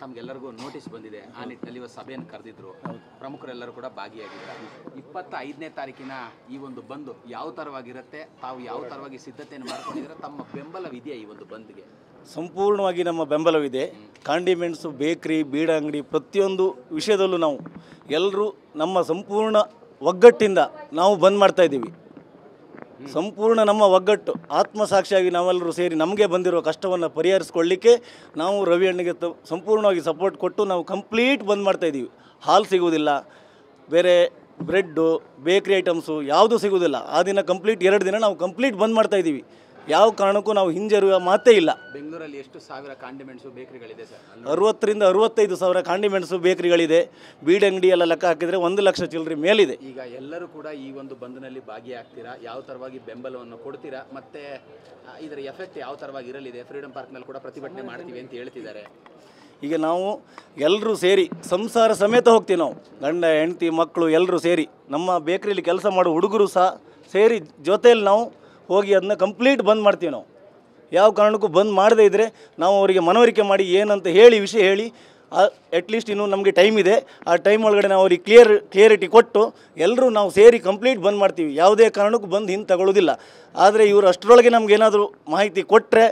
ತಮಗೆಲ್ಲರಿಗೂ ನೋಟಿಸ್ ಬಂದಿದೆ. ಆ ನಿಟ್ಟಿನಲ್ಲಿ ಇವತ್ತು ಸಭೆಯನ್ನು ಕರೆದಿದ್ರು, ಪ್ರಮುಖರೆಲ್ಲರೂ ಕೂಡ ಭಾಗಿಯಾಗಿದ್ದಾರೆ. 25ನೇ ತಾರೀಕಿನ ಈ ಒಂದು ಬಂದು ಯಾವ ಥರವಾಗಿರುತ್ತೆ, ತಾವು ಯಾವ ಥರವಾಗಿ ಸಿದ್ಧತೆಯನ್ನು ಮಾಡ್ಕೊಂಡಿದ್ರೆ, ತಮ್ಮ ಬೆಂಬಲವಿದೆಯಾ ಈ ಒಂದು ಬಂದ್ಗೆ? ಸಂಪೂರ್ಣವಾಗಿ ನಮ್ಮ ಬೆಂಬಲವಿದೆ. ಕಾಂಡಿಮೆಂಟ್ಸು, ಬೇಕ್ರಿ, ಬೀಡ ಅಂಗಡಿ ಪ್ರತಿಯೊಂದು ವಿಷಯದಲ್ಲೂ ನಾವು ಎಲ್ಲರೂ ನಮ್ಮ ಸಂಪೂರ್ಣ ಒಗ್ಗಟ್ಟಿಂದ ನಾವು ಬಂದ್ ಮಾಡ್ತಾಯಿದ್ದೀವಿ. ಸಂಪೂರ್ಣ ನಮ್ಮ ಒಗ್ಗಟ್ಟು ಆತ್ಮಸಾಕ್ಷಿಯಾಗಿ ನಾವೆಲ್ಲರೂ ಸೇರಿ ನಮಗೆ ಬಂದಿರೋ ಕಷ್ಟವನ್ನು ಪರಿಹರಿಸ್ಕೊಳ್ಳಿಕ್ಕೆ ನಾವು ರವಿ ಅಣ್ಣಗೆ ಸಂಪೂರ್ಣವಾಗಿ ಸಪೋರ್ಟ್ ಕೊಟ್ಟು ನಾವು ಕಂಪ್ಲೀಟ್ ಬಂದ್ ಮಾಡ್ತಾಯಿದ್ದೀವಿ. ಹಾಲು ಸಿಗುವುದಿಲ್ಲ, ಬೇರೆ ಬ್ರೆಡ್ಡು, ಬೇಕ್ರಿ ಐಟಮ್ಸು ಯಾವುದೂ ಸಿಗುವುದಿಲ್ಲ. ಆ ದಿನ ಕಂಪ್ಲೀಟ್ 2 ದಿನ ನಾವು ಕಂಪ್ಲೀಟ್ ಬಂದ್ ಮಾಡ್ತಾಯಿದ್ದೀವಿ. ಯಾವ ಕಾರಣಕ್ಕೂ ನಾವು ಹಿಂಜರಿಯುವ ಮಾತೇ ಇಲ್ಲ. ಬೆಂಗಳೂರಲ್ಲಿ ಎಷ್ಟು ಸಾವಿರ ಕಾಂಡಿಮೆಂಟ್ಸು ಬೇಕರಿಗಳಿದೆ ಸರ್? 60ರಿಂದ 65 ಸಾವಿರ ಕಾಂಡಿಮೆಂಟ್ಸು ಬೇಕರಿಗಳಿದೆ. ಬೀಡಿ ಅಂಗಡಿ ಎಲ್ಲ ಲೆಕ್ಕ ಹಾಕಿದರೆ 1 ಲಕ್ಷ ಚಿಲ್ಲರೆ ಮೇಲಿದೆ. ಈಗ ಎಲ್ಲರೂ ಕೂಡ ಈ ಒಂದು ಬಂದ್ನಲ್ಲಿ ಭಾಗಿಯಾಗ್ತೀರಾ? ಯಾವ ಥರವಾಗಿ ಬೆಂಬಲವನ್ನು ಕೊಡ್ತೀರಾ? ಮತ್ತು ಇದರ ಎಫೆಕ್ಟ್ ಯಾವ ಥರವಾಗಿ ಇರಲಿದೆ? ಫ್ರೀಡಮ್ ಪಾರ್ಕ್ನಲ್ಲಿ ಕೂಡ ಪ್ರತಿಭಟನೆ ಮಾಡ್ತೀವಿ ಅಂತ ಹೇಳ್ತಿದ್ದಾರೆ. ಈಗ ನಾವು ಎಲ್ಲರೂ ಸೇರಿ ಸಂಸಾರ ಸಮೇತ ಹೋಗ್ತೀವಿ. ನಾವು ಗಂಡ ಹೆಂಡತಿ ಮಕ್ಕಳು ಎಲ್ಲರೂ ಸೇರಿ ನಮ್ಮ ಬೇಕರಿಯಲ್ಲಿ ಕೆಲಸ ಮಾಡೋ ಹುಡುಗರು ಸಹ ಸೇರಿ ಜೊತೆಯಲ್ಲಿ ನಾವು ಹೋಗಿ ಅದನ್ನ ಕಂಪ್ಲೀಟ್ ಬಂದ್ ಮಾಡ್ತೀವಿ. ನಾವು ಯಾವ ಕಾರಣಕ್ಕೂ ಬಂದ್ ಮಾಡದೇ ಇದ್ದರೆ ನಾವು ಅವರಿಗೆ ಮನವರಿಕೆ ಮಾಡಿ ಏನಂತ ಹೇಳಿ ವಿಷಯ ಹೇಳಿ ಅಟ್ಲೀಸ್ಟ್ ಇನ್ನೂ ನಮಗೆ ಟೈಮ್ ಇದೆ. ಆ ಟೈಮ್ ಒಳಗಡೆ ನಾವು ಅವ್ರಿಗೆ ಕ್ಲಿಯರಿಟಿ ಕೊಟ್ಟು ಎಲ್ಲರೂ ನಾವು ಸೇರಿ ಕಂಪ್ಲೀಟ್ ಬಂದ್ ಮಾಡ್ತೀವಿ. ಯಾವುದೇ ಕಾರಣಕ್ಕೂ ಬಂದು ಹಿಂದೆ ತಗೊಳ್ಳೋದಿಲ್ಲ. ಆದರೆ ಇವರು ಅಷ್ಟರೊಳಗೆ ನಮಗೇನಾದರೂ ಮಾಹಿತಿ ಕೊಟ್ಟರೆ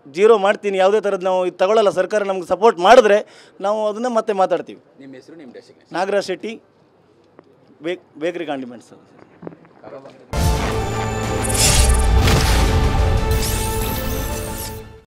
ಜೀರೋ ಮಾಡ್ತೀನಿ, ಯಾವುದೇ ಥರದ್ದು ನಾವು ಇದು ತಗೊಳ್ಳಲ್ಲ, ಸರ್ಕಾರ ನಮ್ಗೆ ಸಪೋರ್ಟ್ ಮಾಡಿದ್ರೆ ನಾವು ಅದನ್ನು ಮತ್ತೆ ಮಾತಾಡ್ತೀವಿ. ನಿಮ್ಮ ಹೆಸರು, ನಿಮ್ಮ ಡೆಸಿಗ್ನೇಷನ್? ನಾಗರಾಜ್ ಶೆಟ್ಟಿ, ಬೇಕ್ರಿ ಕಾಂಡಿಮೆಂಟ್ಸ್.